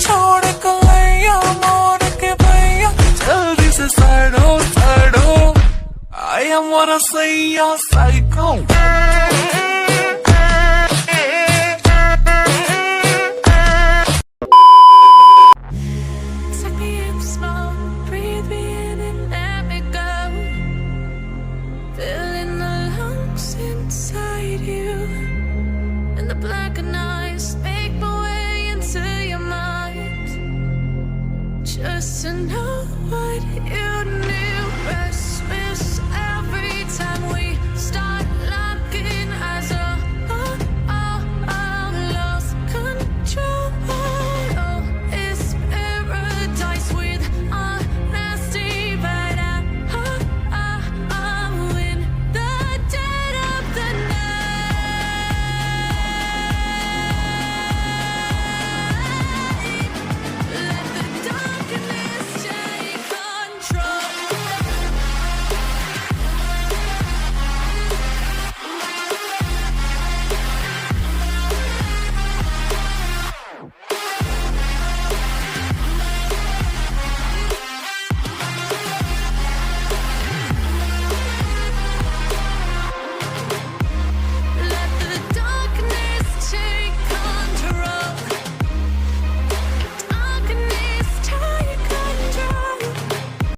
छोड़ कलैया मोर के भैया जल्दी से साइड हो I am wanna say you're psycho inside you, and the blackened eyes make my way into your mind, just to know what you